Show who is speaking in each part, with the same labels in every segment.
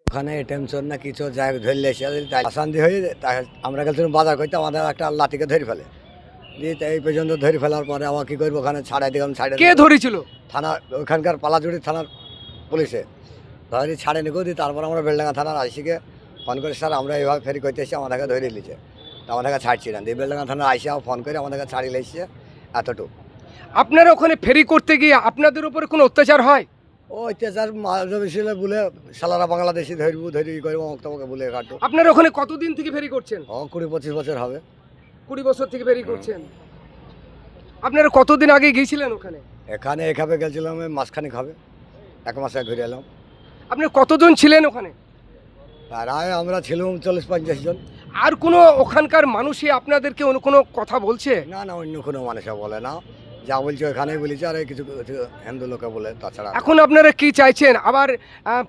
Speaker 1: ওখানে এটিএম চোর না কিছু যাই ধরলে এসে অশান্তি হয়ে আমরা গেছিলাম বাজার করতে, আমাদের একটা লাঠিকে ধরে ফেলে দিয়ে এই পর্যন্ত ধরে ফেলার পরে আবার কী করবো, ওখানে ছাড়াই দিলাম।
Speaker 2: কে ধরেছিল?
Speaker 1: থানা, ওখানকার পালাজুড়ি থানার পুলিশে ধরে ছাড়ে নিকো দিই। তারপর আমরা বেলডাঙ্গা থানার আইসিকে ফোন করে, স্যার আমরা এইভাবে ফেরি করতে এসেছি, আমাদেরকে ধরে নিয়েছে, তো আমাদেরকে ছাড়ছি না। দিয়ে বেলডাঙ্গা থানার আইসিও ফোন করে আমাদেরকে ছাড়িয়ে এসেছে এতটুকু।
Speaker 2: আপনারা ওখানে ফেরি করতে গিয়ে আপনাদের উপরে কোনো অত্যাচার হয়?
Speaker 1: ও অত্যাচার বেশি বলে সালারা বাংলাদেশি ধরবো, ধরি করবো, তোমাকে বলে কাটো।
Speaker 2: আপনারা ওখানে কতদিন থেকে ফেরি করছেন?
Speaker 1: ও 20-25 বছর হবে।
Speaker 2: 20 বছর থেকে ফেরি করছেন। আপনারা কতদিন আগে গিয়েছিলেন ওখানে?
Speaker 1: এখানে এখানে গেছিলাম মাসখানেক হবে, 1 মাসে ঘুরে এলাম।
Speaker 2: আপনারা কতজন ছিলেন ওখানে?
Speaker 1: প্রায় আমরা ছিলাম 40-50 জন।
Speaker 2: আর কোনো ওখানকার মানুষই আপনাদেরকে অন্য কোনো কথা বলছে?
Speaker 1: না না, অন্য কোনো মানুষও বলে না, যা বলছে ওখানেই বলেছে, আর কিছু কিছু হিন্দু লোকে বলে, তাছাড়া।
Speaker 2: এখন আপনারা কি চাইছেন? আবার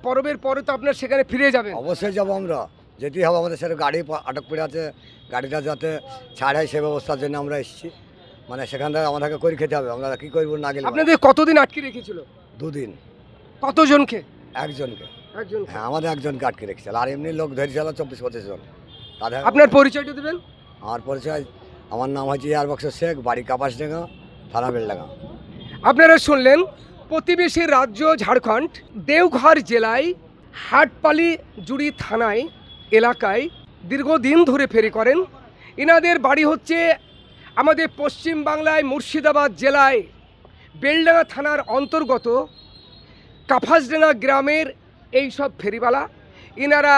Speaker 2: পরবের পরে তো আপনার সেখানে ফিরে যাবেন।
Speaker 1: অবশ্যই যাবো আমরা, যেতেই হবে। আমাদের সেটা গাড়ি আটক করে আছে, গাড়িটা যাতে ছাড় হয় সে ব্যবস্থার জন্য আমরা এসেছি। মানে সেখান থেকে আমাদেরকে করে খেতে হবে, আমরা কী করবো না গেলে।
Speaker 2: আপনাদের কতদিন আটকে রেখেছিল?
Speaker 1: 2 দিন।
Speaker 2: কতজনকে?
Speaker 1: একজনকে।
Speaker 2: একজন।
Speaker 1: হ্যাঁ, আমাদের একজনকে আটকে রেখেছিল, আর এমনি লোক ধরেছিল 24-25 জন। তাদের
Speaker 2: আপনার পরিচয়টা দেবেন?
Speaker 1: আমার পরিচয়, আমার নাম হচ্ছে এয়ারবক্স শেখ, বাড়ি কাপাসডাঙ্গা, থানা বেলডাঙ্গা।
Speaker 2: আপনারা শুনলেন, প্রতিবেশী রাজ্য ঝাড়খণ্ড দেওঘর জেলায় হাটপালি জুড়ি থানায় এলাকায় দীর্ঘদিন ধরে ফেরি করেন। এনাদের বাড়ি হচ্ছে আমাদের পশ্চিম বাংলায় মুর্শিদাবাদ জেলায় বেলডাঙ্গা থানার অন্তর্গত কাফাসডাঙ্গা গ্রামের এই সব ফেরিওয়ালা। এনারা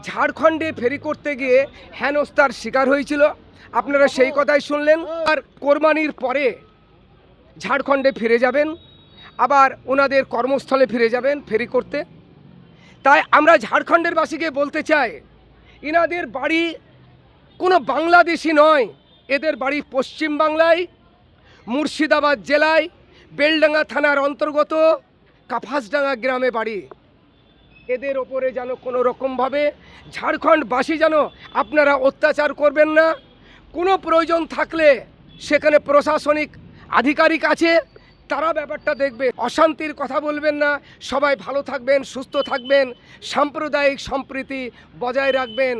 Speaker 2: ঝাড়খণ্ডে ফেরি করতে গিয়ে হেনস্থার শিকার হয়েছিল, আপনারা সেই কথাই শুনলেন। আর কোরবানির পরে ঝাড়খণ্ডে ফিরে যাবেন, আবার ওনাদের কর্মস্থলে ফিরে যাবেন ফেরি করতে। তাই আমরা ঝাড়খণ্ডের বাসীকে বলতে চাই, এনাদের বাড়ি কোনো বাংলাদেশি নয়, এদের বাড়ি পশ্চিম বাংলায় মুর্শিদাবাদ জেলায় বেলডাঙ্গা থানার অন্তর্গত কাফাসডাঙ্গা গ্রামে বাড়ি। এদের ওপরে যেন কোনো রকমভাবে ঝাড়খণ্ডবাসী যেন আপনারা অত্যাচার করবেন না। কোনো প্রয়োজন থাকলে সেখানে প্রশাসনিক আধিকারিক আছে, তারা ব্যাপারটা দেখবে। অশান্তির কথা বলবেন না। সবাই ভালো থাকবেন, সুস্থ থাকবেন, সাম্প্রদায়িক সম্প্রীতি বজায় রাখবেন।